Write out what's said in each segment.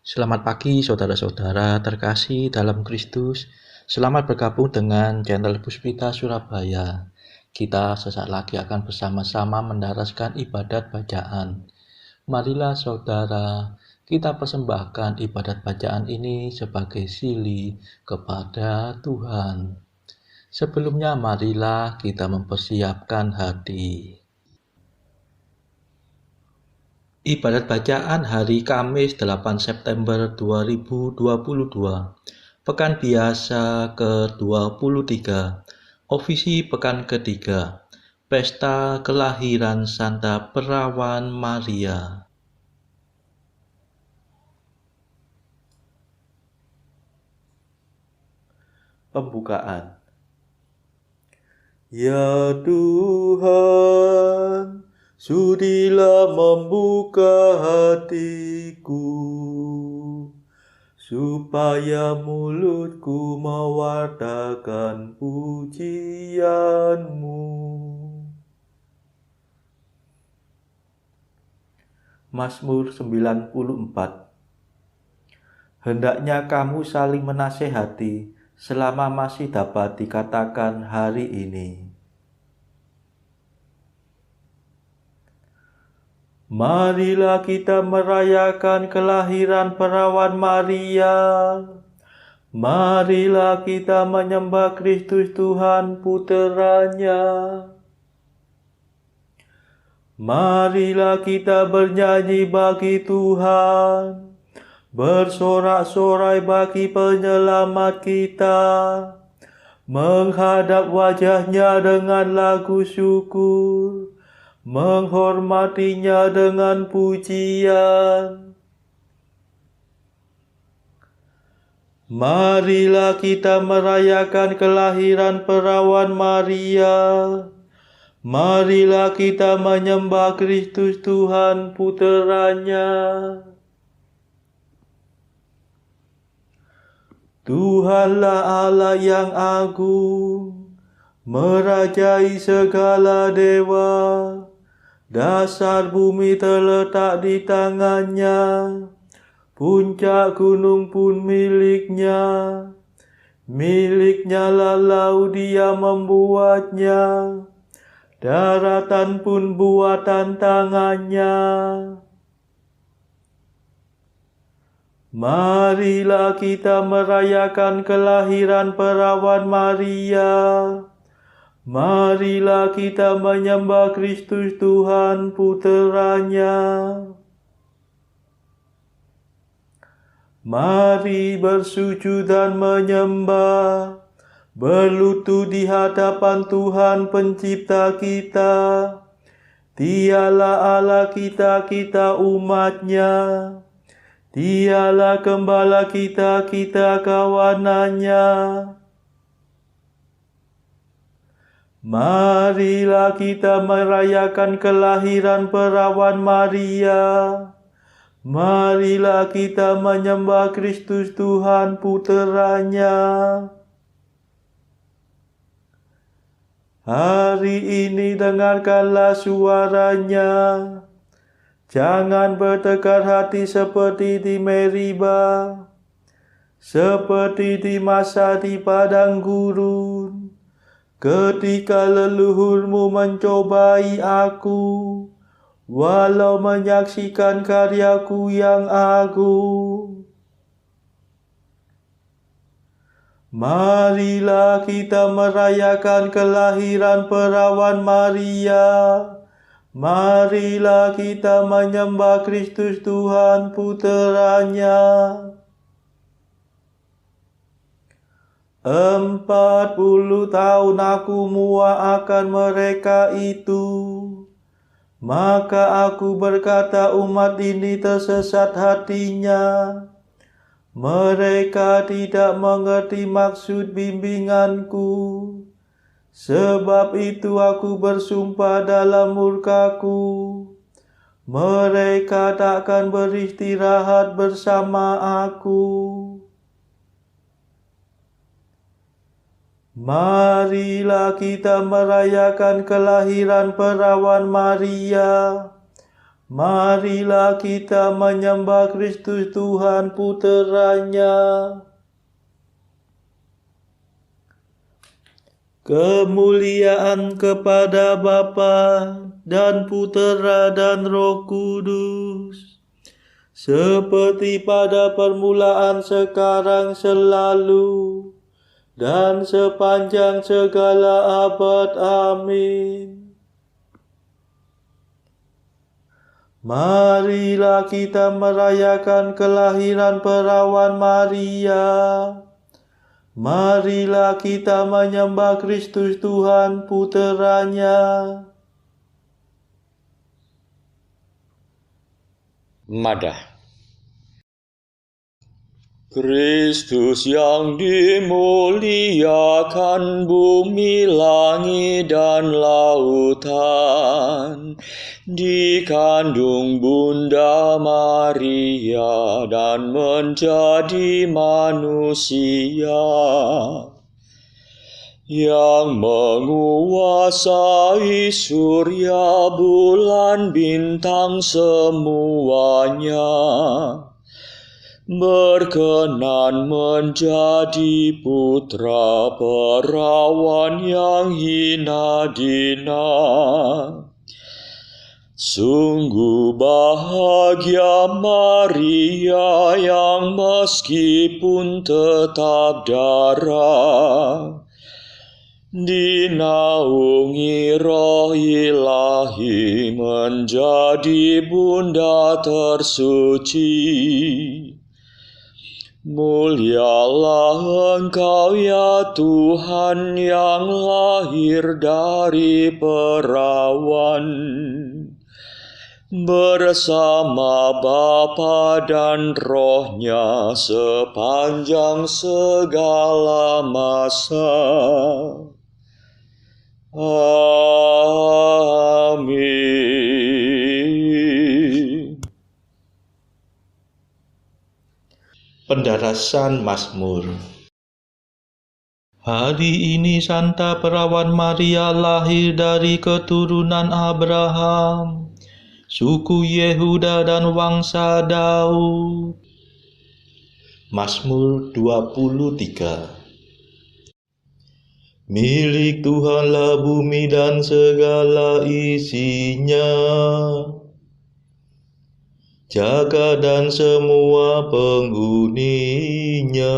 Selamat pagi saudara-saudara terkasih dalam Kristus. Selamat bergabung dengan channel Puspita Surabaya. Kita sesaat lagi akan bersama-sama mendaraskan ibadat bacaan. Marilah saudara, kita persembahkan ibadat bacaan ini sebagai sili kepada Tuhan. Sebelumnya marilah kita mempersiapkan hati. Ibadat bacaan hari Kamis 8 September 2022. Pekan biasa ke-23. Ofisi pekan ketiga. Pesta kelahiran Santa Perawan Maria. Pembukaan. Ya Tuhan, sudilah membuka hatiku, supaya mulutku mewartakan pujian-Mu. Mazmur 94. Hendaknya kamu saling menasehati selama masih dapat dikatakan hari ini. Marilah kita merayakan kelahiran Perawan Maria. Marilah kita menyembah Kristus Tuhan Puteranya. Marilah kita bernyanyi bagi Tuhan, bersorak-sorai bagi penyelamat kita, menghadap wajahnya dengan lagu syukur, menghormatinya dengan pujian. Marilah kita merayakan kelahiran Perawan Maria. Marilah kita menyembah Kristus Tuhan Puteranya. Tuhanlah Allah yang agung, merajai segala dewa. Dasar bumi terletak di tangannya, puncak gunung pun miliknya. Miliknya lah laut, dia membuatnya, daratan pun buatan tangannya. Marilah kita merayakan kelahiran Perawan Maria. Marilah kita menyembah Kristus Tuhan Puteranya. Mari bersujud dan menyembah, berlutut di hadapan Tuhan Pencipta kita. Dialah Allah kita, kita umat-Nya. Dialah Gembala kita, kita kawanannya. Marilah kita merayakan kelahiran Perawan Maria. Marilah kita menyembah Kristus Tuhan Puteranya. Hari ini dengarkanlah suaranya. Jangan bertekar hati seperti di Meriba, seperti di masa di padang gurun, ketika leluhurmu mencobai aku, walau menyaksikan karyaku yang agung. Marilah kita merayakan kelahiran Perawan Maria. Marilah kita menyembah Kristus Tuhan Puteranya. 40 tahun aku muak akan mereka itu. Maka aku berkata, umat ini tersesat hatinya. Mereka tidak mengerti maksud bimbinganku. Sebab itu aku bersumpah dalam murkaku, mereka takkan beristirahat bersama aku. Marilah kita merayakan kelahiran Perawan Maria. Marilah kita menyembah Kristus Tuhan Putranya. Kemuliaan kepada Bapa dan Putera dan Roh Kudus, seperti pada permulaan, sekarang, selalu, dan sepanjang segala abad. Amin. Marilah kita merayakan kelahiran perawan Maria. Marilah kita menyembah Kristus Tuhan Putranya. Madah. Kristus yang dimuliakan bumi, langit, dan lautan, dikandung Bunda Maria dan menjadi manusia, yang menguasai surya, bulan, bintang semuanya, berkenan menjadi putra perawan yang hina dina. Sungguh bahagia Maria yang meskipun tetap darah, dinaungi Roh Ilahi menjadi Bunda tersuci. Mulialah Engkau ya Tuhan yang lahir dari perawan, bersama Bapa dan Roh-Nya sepanjang segala masa. Amin. Pendarasan Mazmur. Hari ini Santa Perawan Maria lahir dari keturunan Abraham, suku Yehuda dan wangsa Daud. Mazmur 23. Milik Tuhanlah bumi dan segala isinya, jagat dan semua penghuninya.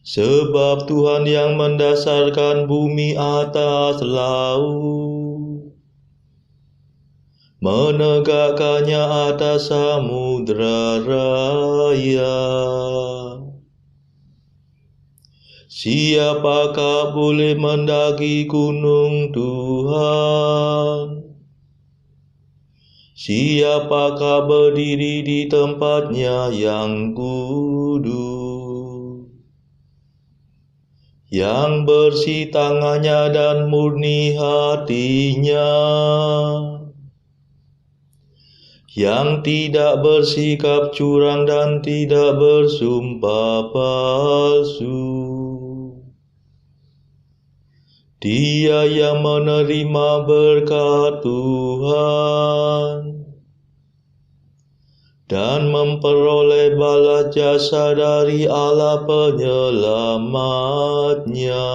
Sebab Tuhan yang mendasarkan bumi atas laut, menegakkannya atas samudra raya. Siapakah boleh mendaki gunung Tuhan? Siapakah berdiri di tempatnya yang kudus? Yang bersih tangannya dan murni hatinya, yang tidak bersikap curang dan tidak bersumpah palsu. Dia yang menerima berkat Tuhan dan memperoleh balas jasa dari Allah penyelamatnya.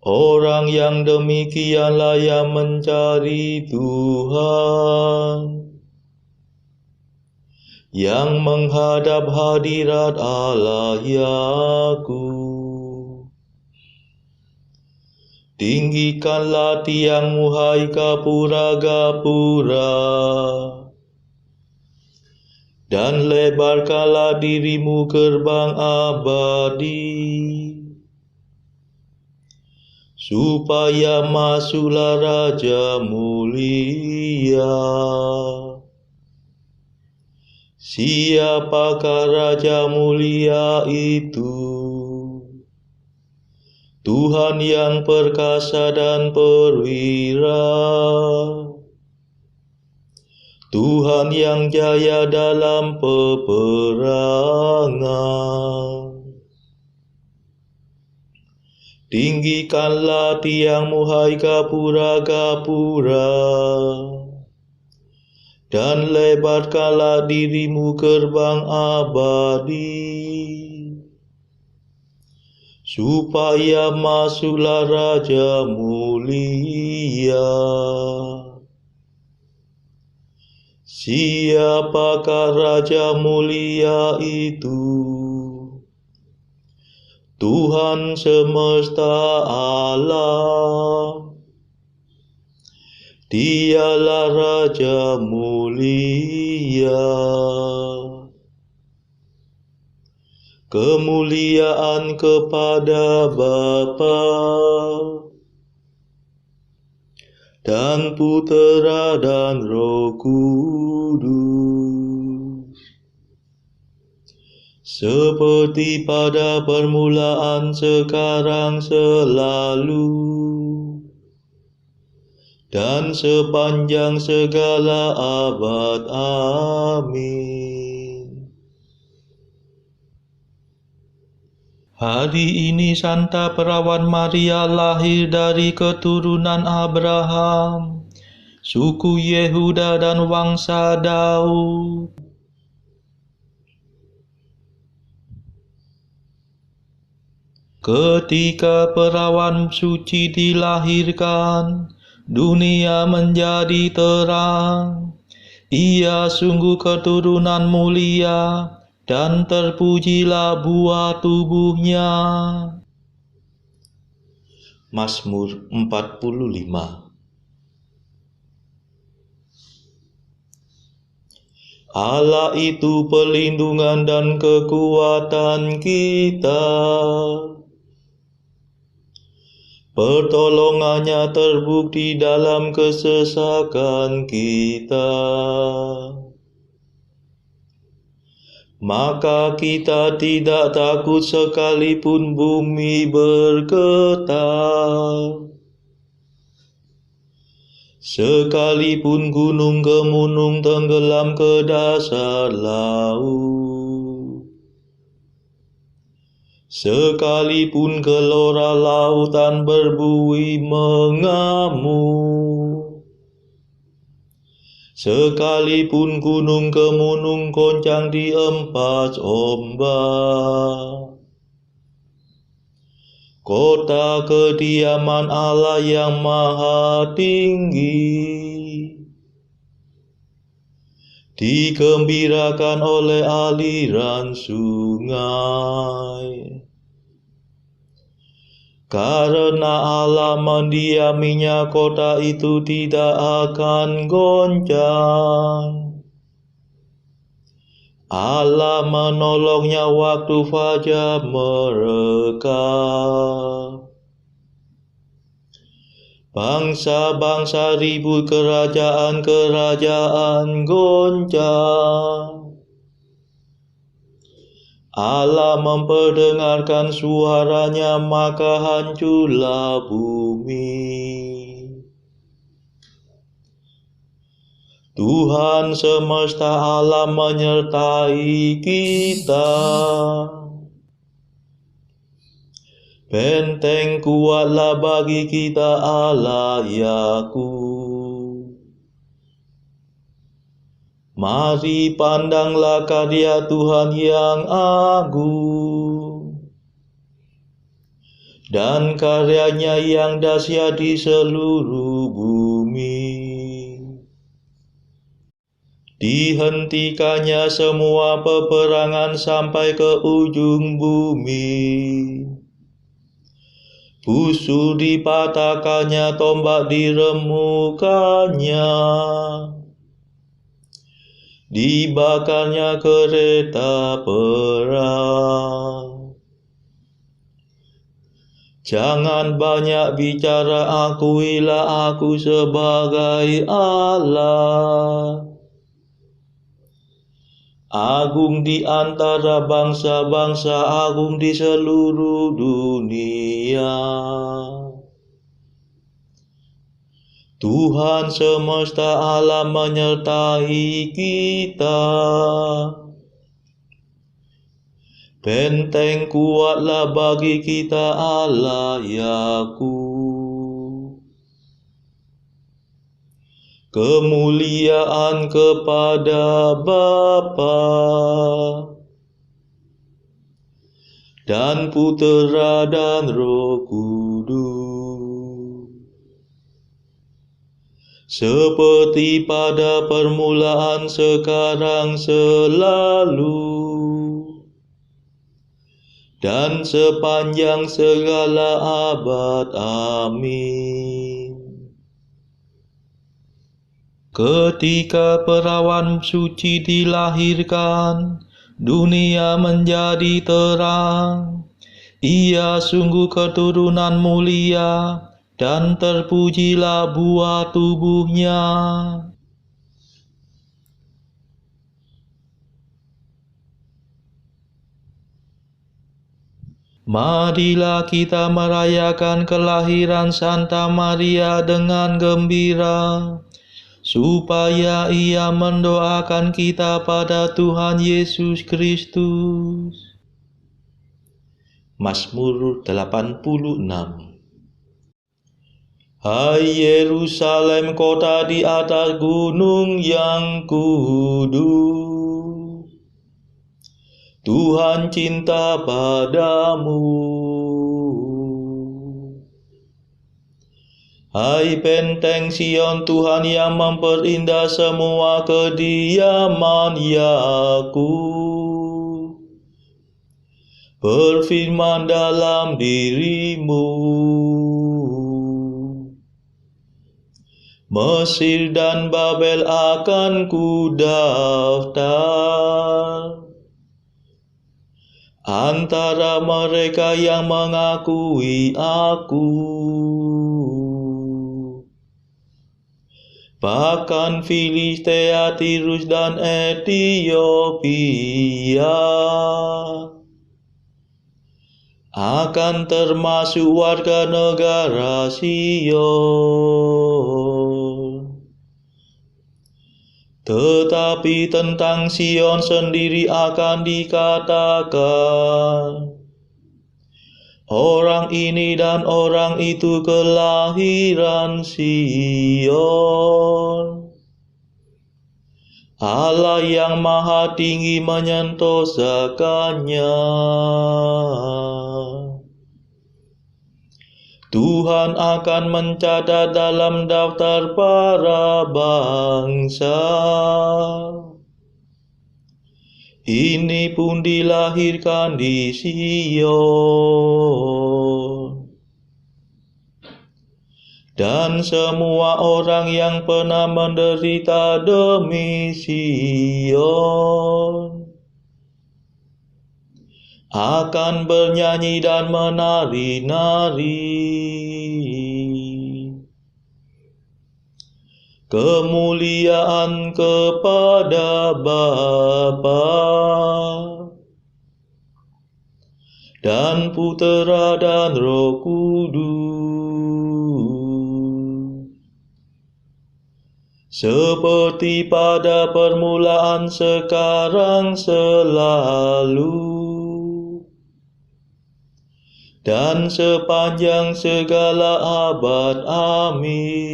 Orang yang demikianlah yang mencari Tuhan, yang menghadap hadirat Allah Yakub. Tinggikanlah tiangmu, hai gapura-gapura, dan lebarkanlah dirimu gerbang abadi, supaya masuklah Raja mulia. Siapakah Raja mulia itu? Tuhan yang perkasa dan perwira, Tuhan yang jaya dalam peperangan. Tinggikanlah tiangmu hai gapura-gapura, dan lebarkanlah dirimu gerbang abadi, supaya masuklah Raja mulia. Siapakah Raja mulia itu? Tuhan semesta alam, Dialah Raja mulia. Kemuliaan kepada Bapa dan Putera dan Roh Kudus, seperti pada permulaan, sekarang, selalu, dan sepanjang segala abad. Amin. Hari ini Santa Perawan Maria lahir dari keturunan Abraham, suku Yehuda dan wangsa Daud. Ketika perawan suci dilahirkan, dunia menjadi terang. Ia sungguh keturunan mulia, dan terpujilah buah tubuhnya. Mazmur 45. Allah itu perlindungan dan kekuatan kita. Pertolongannya terbukti dalam kesesakan kita. Maka kita tidak takut sekalipun bumi bergetar, sekalipun gunung-gunung tenggelam ke dasar laut, sekalipun gelora lautan berbuih mengamuk, sekalipun gunung-gunung goncang di empat ombak. Kota kediaman Allah yang Maha Tinggi digembirakan oleh aliran sungai. Karena Allah mendiaminya, kota itu tidak akan goncang. Allah menolongnya waktu fajar mereka. Bangsa-bangsa ribut, kerajaan-kerajaan goncang. Allah memperdengarkan suaranya, maka hancurlah bumi. Tuhan semesta alam menyertai kita. Benteng kuatlah bagi kita, Allah Yakub. Mari pandanglah karya Tuhan yang agung, dan karyanya yang dahsyat di seluruh bumi. Dihentikannya semua peperangan sampai ke ujung bumi. Busur dipatahkannya, tombak diremukannya. Dibakarnya kereta perang. Jangan banyak bicara, akuilah aku sebagai Allah. Agung di antara bangsa-bangsa, agung di seluruh dunia. Tuhan semesta alam menyertai kita. Benteng kuatlah bagi kita Allah Yakub. Kemuliaan kepada Bapa dan Putera dan Roh Kudus, seperti pada permulaan, sekarang, selalu, dan sepanjang segala abad. Amin. Ketika perawan suci dilahirkan, dunia menjadi terang. Ia sungguh keturunan mulia, dan terpujilah buah tubuhnya. Marilah kita merayakan kelahiran Santa Maria dengan gembira, supaya ia mendoakan kita pada Tuhan Yesus Kristus. Mazmur 86. Hai Yerusalem, kota di atas gunung yang kudus, Tuhan cinta padamu. Hai benteng Sion, Tuhan yang memperindah semua kediaman Yakub, berfirman dalam dirimu. Mesir dan Babel akan kudaftar antara mereka yang mengakui aku. Bahkan Filistea, Tirus, dan Ethiopia akan termasuk warga negara Sion. Tetapi tentang Sion sendiri akan dikatakan, orang ini dan orang itu kelahiran Sion. Allah yang Maha Tinggi menyentosakannya. Tuhan akan mencatat dalam daftar para bangsa. Ini pun dilahirkan di Sion. Dan semua orang yang pernah menderita demi Sion akan bernyanyi dan menari-nari. Kemuliaan kepada Bapa dan Putera dan Roh Kudus, seperti pada permulaan, sekarang, selalu, dan sepanjang segala abad. Amin.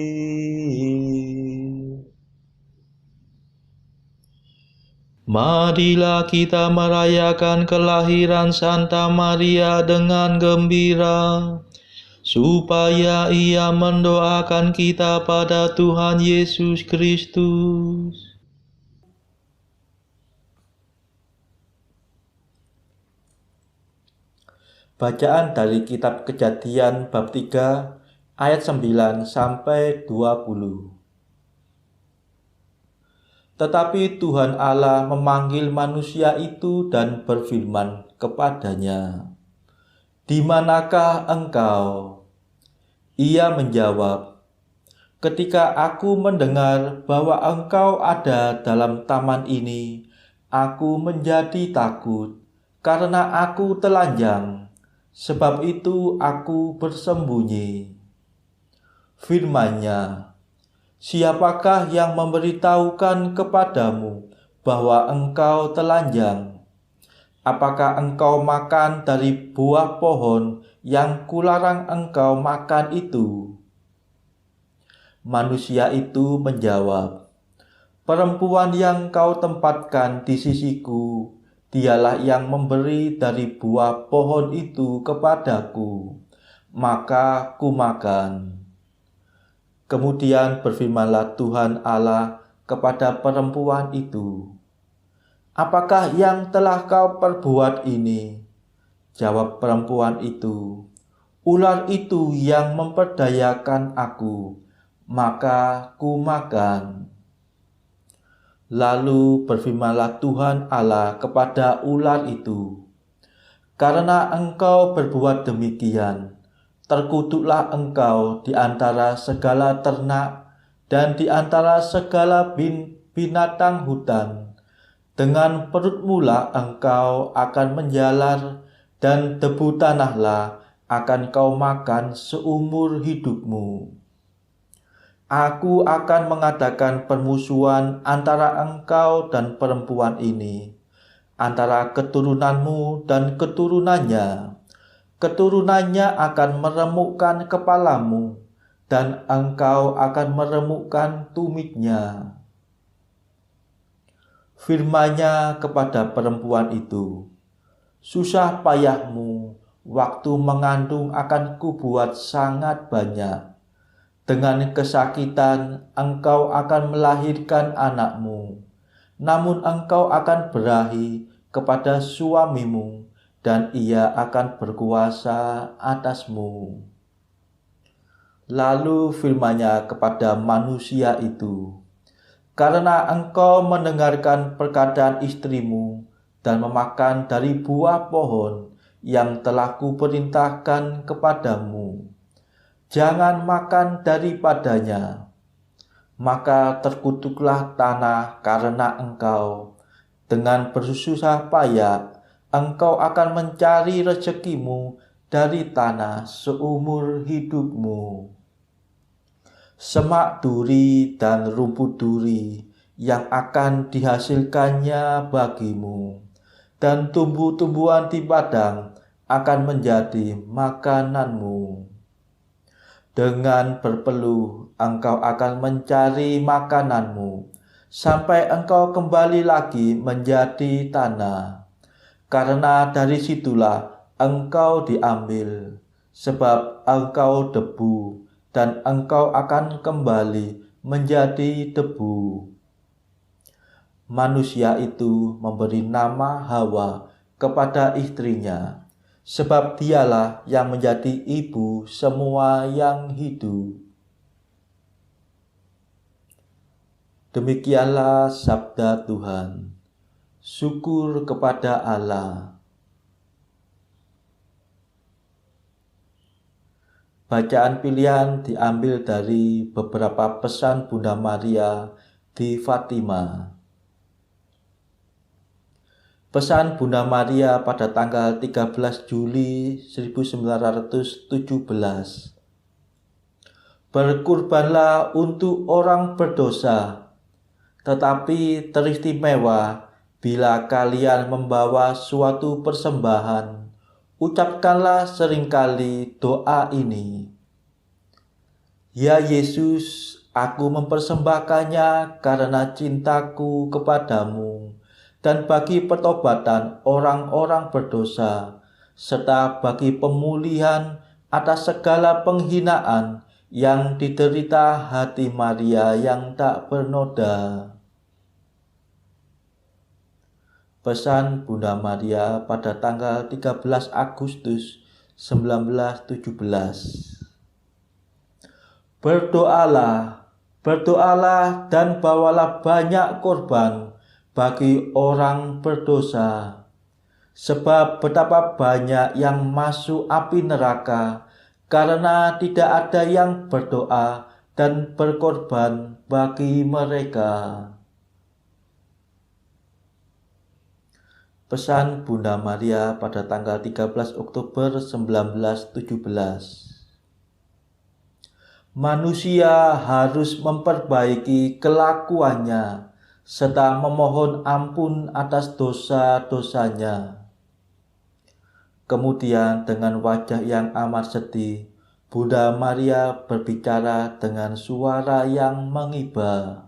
Marilah kita merayakan kelahiran Santa Maria dengan gembira, supaya ia mendoakan kita pada Tuhan Yesus Kristus. Bacaan dari kitab Kejadian bab 3 ayat 9 sampai 20. Tetapi Tuhan Allah memanggil manusia itu dan berfirman kepadanya, "Di manakah engkau?" Ia menjawab, "Ketika aku mendengar bahwa engkau ada dalam taman ini, aku menjadi takut, karena aku telanjang, sebab itu aku bersembunyi." Firman-Nya, "Siapakah yang memberitahukan kepadamu bahwa engkau telanjang? Apakah engkau makan dari buah pohon yang kularang engkau makan itu?" Manusia itu menjawab, "Perempuan yang kau tempatkan di sisiku, dialah yang memberi dari buah pohon itu kepadaku, maka kumakan." Kemudian berfirmanlah Tuhan Allah kepada perempuan itu, "Apakah yang telah kau perbuat ini?" Jawab perempuan itu, "Ular itu yang memperdayakan aku, maka ku makan." Lalu berfirmanlah Tuhan Allah kepada ular itu, "Karena engkau berbuat demikian, terkutuklah engkau di antara segala ternak dan di antara segala binatang hutan. Dengan perutmu lah engkau akan menjalar, dan debu tanahlah akan kau makan seumur hidupmu. Aku akan mengadakan permusuhan antara engkau dan perempuan ini, antara keturunanmu dan keturunannya. Keturunannya akan meremukkan kepalamu, dan engkau akan meremukkan tumitnya." Firman-Nya kepada perempuan itu, "Susah payahmu waktu mengandung akan kubuat sangat banyak. Dengan kesakitan engkau akan melahirkan anakmu, namun engkau akan berahi kepada suamimu, dan ia akan berkuasa atasmu." Lalu firman-Nya kepada manusia itu, "Karena engkau mendengarkan perkataan istrimu dan memakan dari buah pohon yang telah kuperintahkan kepadamu, jangan makan daripadanya. Maka terkutuklah tanah karena engkau. Dengan bersusah payah engkau akan mencari rezekimu dari tanah seumur hidupmu. Semak duri dan rumput duri yang akan dihasilkannya bagimu, dan tumbuh-tumbuhan di padang akan menjadi makananmu. Dengan berpeluh engkau akan mencari makananmu, sampai engkau kembali lagi menjadi tanah, karena dari situlah engkau diambil, sebab engkau debu, dan engkau akan kembali menjadi debu." Manusia itu memberi nama Hawa kepada istrinya, sebab dialah yang menjadi ibu semua yang hidup. Demikianlah sabda Tuhan. Syukur kepada Allah. Bacaan pilihan diambil dari beberapa pesan Bunda Maria di Fatima. Pesan Bunda Maria pada tanggal 13 Juli 1917. "Berkurbanlah untuk orang berdosa, tetapi teristimewa bila kalian membawa suatu persembahan. Ucapkanlah seringkali doa ini: Ya Yesus, aku mempersembahkannya karena cintaku kepadamu dan bagi pertobatan orang-orang berdosa, serta bagi pemulihan atas segala penghinaan yang diderita hati Maria yang tak bernoda." Pesan Bunda Maria pada tanggal 13 Agustus 1917. Berdoalah, berdoalah dan bawalah banyak korban bagi orang berdosa, sebab betapa banyak yang masuk api neraka karena tidak ada yang berdoa dan berkorban bagi mereka. Pesan Bunda Maria pada tanggal 13 Oktober 1917. Manusia harus memperbaiki kelakuannya serta memohon ampun atas dosa-dosanya. Kemudian dengan wajah yang amat sedih, Bunda Maria berbicara dengan suara yang mengiba.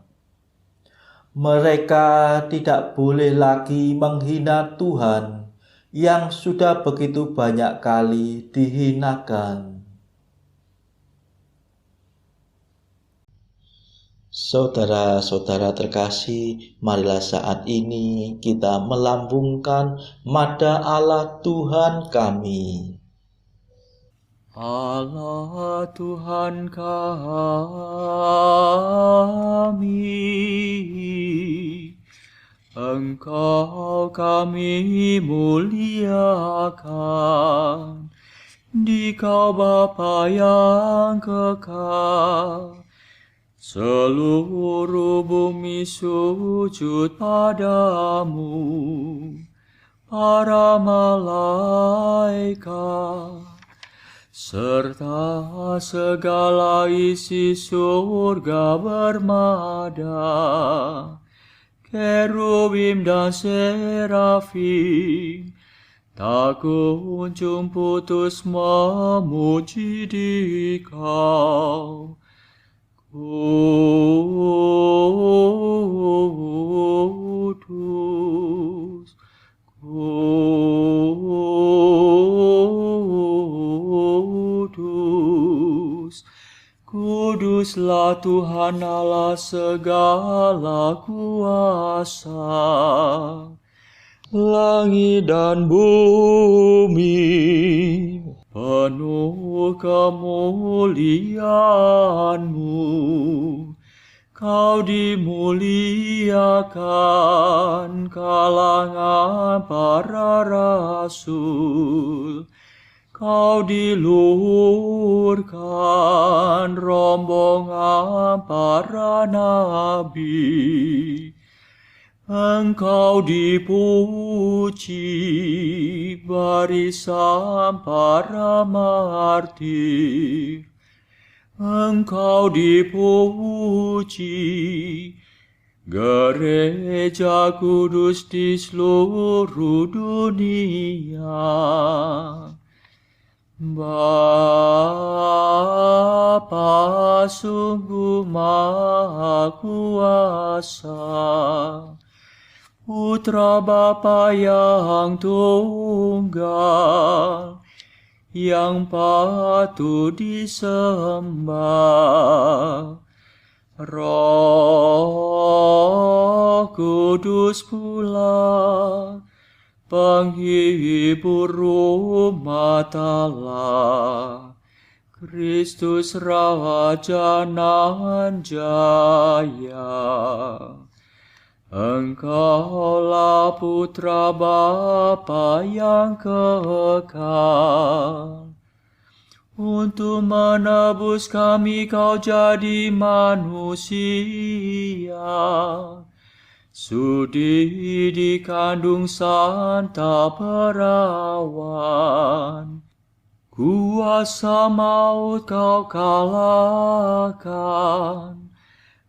Mereka tidak boleh lagi menghina Tuhan yang sudah begitu banyak kali dihinakan. Saudara-saudara terkasih, marilah saat ini kita melambungkan nada Allah Tuhan kami. Allah Tuhan kami, Engkau kami muliakan, Dikau Bapa yang kekal. Seluruh bumi sujud padamu, para malaikat, serta segala isi surga bermada, kerubim dan serafim, tak kunjung putus memuji Dikau. Kudus, kudus, kuduslah Tuhan Allah segala kuasa. Langit dan bumi penuh kemuliaan-Mu. Kau dimuliakan kalangan para rasul. Kau diluhurkan rombongan para nabi. Engkau dipuji barisan para martir. Engkau dipuji gereja kudus di seluruh dunia. Bapa sungguh Maha Kuasa, Putra Bapa yang tunggal, yang patut disembah. Roh Kudus pula, penghibur umat Allah, Kristus Raja nan jaya. Engkaulah Putra Bapa yang kekal. Untuk menebus kami Kau jadi manusia. Sudi dikandung Santa Perawan. Kuasa maut Kau kalahkan.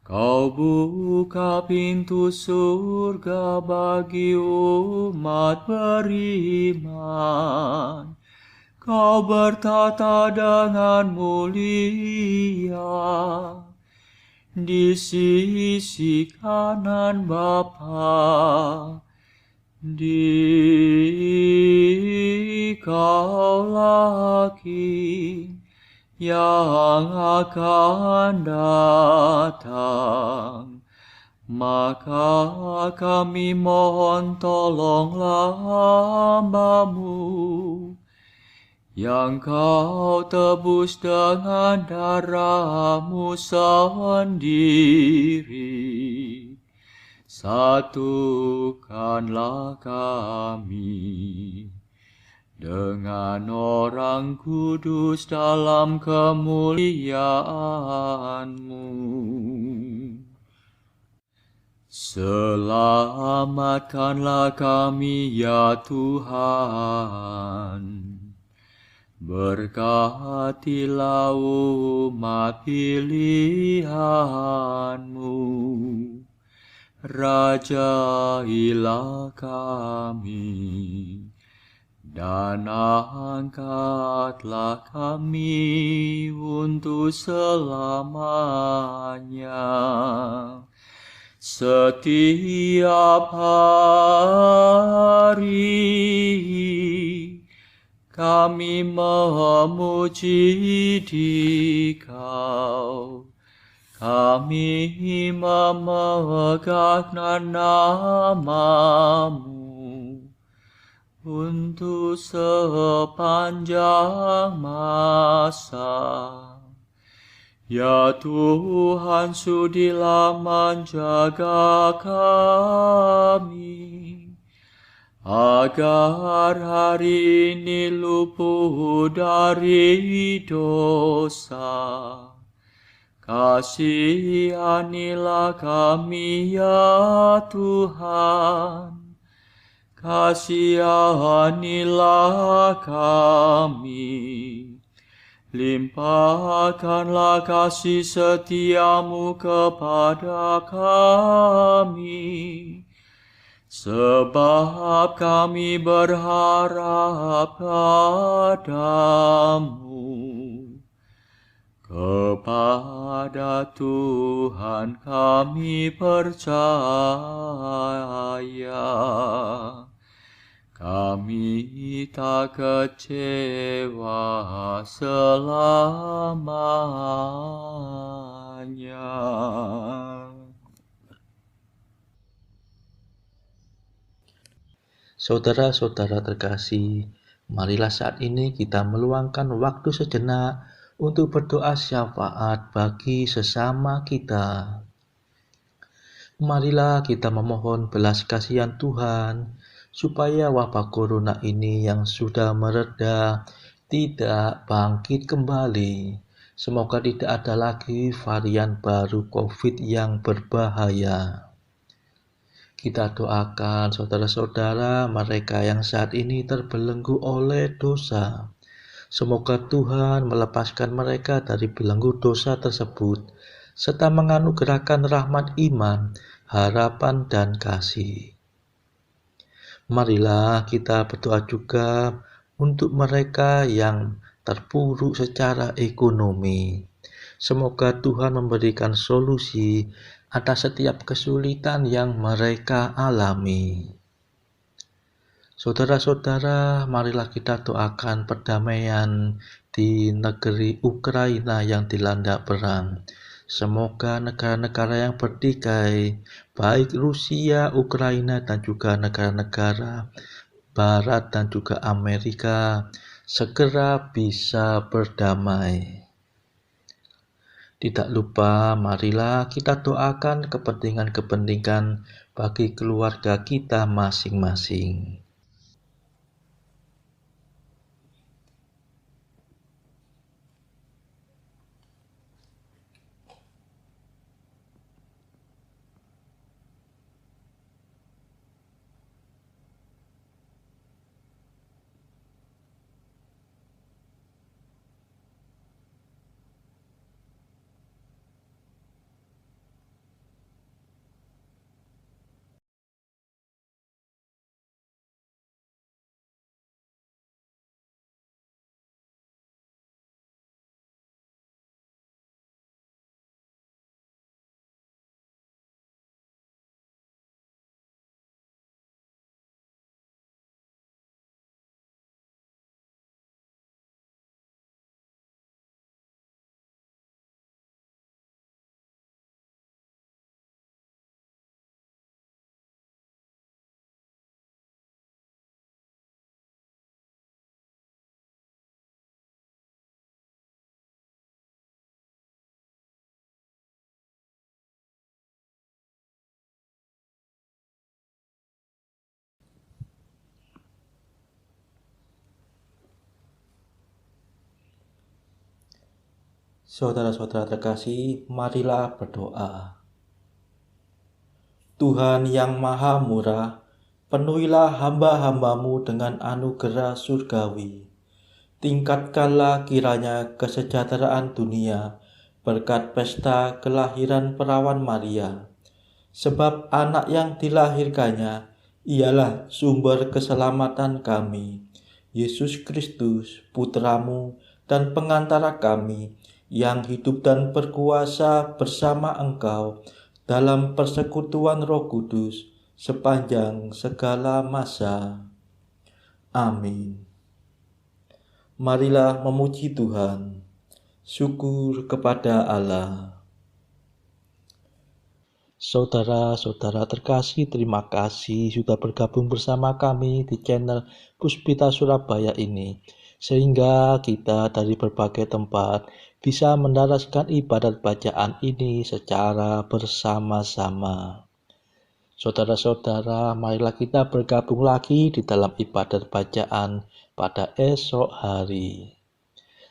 Kau buka pintu surga bagi umat beriman. Kau bertata dengan mulia di sisi kanan Bapa. Dikaulah King yang akan datang. Maka kami mohon tolonglah hamba-Mu yang Kau tebus dengan darah-Mu sendiri. Satukanlah kami dengan orang kudus dalam kemuliaan-Mu. Selamatkanlah kami ya Tuhan. Berkatilah umat pilihan-Mu. Rajailah kami dan angkatlah kami untuk selamanya. Setiap hari kami memuji Dikau, kami memegang nama-Mu untuk sepanjang masa. Ya Tuhan, sudilah menjaga kami, agar hari ini luput dari dosa. Kasihanilah kami ya Tuhan, kasihanilah kami. Limpahkanlah kasih setia-Mu kepada kami, sebab kami berharap padamu. Kepada Tuhan kami percaya, kami tak kecewa selamanya. Saudara-saudara terkasih, marilah saat ini kita meluangkan waktu sejenak untuk berdoa syafaat bagi sesama kita. Marilah kita memohon belas kasihan Tuhan, supaya wabah corona ini yang sudah mereda tidak bangkit kembali. Semoga tidak ada lagi varian baru COVID yang berbahaya. Kita doakan saudara-saudara mereka yang saat ini terbelenggu oleh dosa. Semoga Tuhan melepaskan mereka dari belenggu dosa tersebut, serta menganugerahkan rahmat iman, harapan, dan kasih. Marilah kita berdoa juga untuk mereka yang terpuruk secara ekonomi. Semoga Tuhan memberikan solusi atas setiap kesulitan yang mereka alami. Saudara-saudara, marilah kita doakan perdamaian di negeri Ukraina yang dilanda perang. Semoga negara-negara yang bertikai, baik Rusia, Ukraina, dan juga negara-negara Barat dan juga Amerika, segera bisa berdamai. Tidak lupa, marilah kita doakan kepentingan-kepentingan bagi keluarga kita masing-masing. Saudara-saudara terkasih, marilah berdoa. Tuhan yang maha murah, penuhilah hamba-hamba-Mu dengan anugerah surgawi. Tingkatkanlah kiranya kesejahteraan dunia berkat pesta kelahiran perawan Maria. Sebab anak yang dilahirkannya ialah sumber keselamatan kami. Yesus Kristus, Putramu dan pengantara kami, yang hidup dan berkuasa bersama Engkau dalam persekutuan Roh Kudus sepanjang segala masa. Amin. Marilah memuji Tuhan. Syukur kepada Allah. Saudara-saudara terkasih, terima kasih sudah bergabung bersama kami di channel Puspita Surabaya ini, sehingga kita dari berbagai tempat bisa mendaraskan ibadat bacaan ini secara bersama-sama. Saudara-saudara, marilah kita bergabung lagi di dalam ibadat bacaan pada esok hari.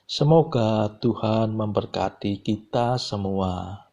Semoga Tuhan memberkati kita semua.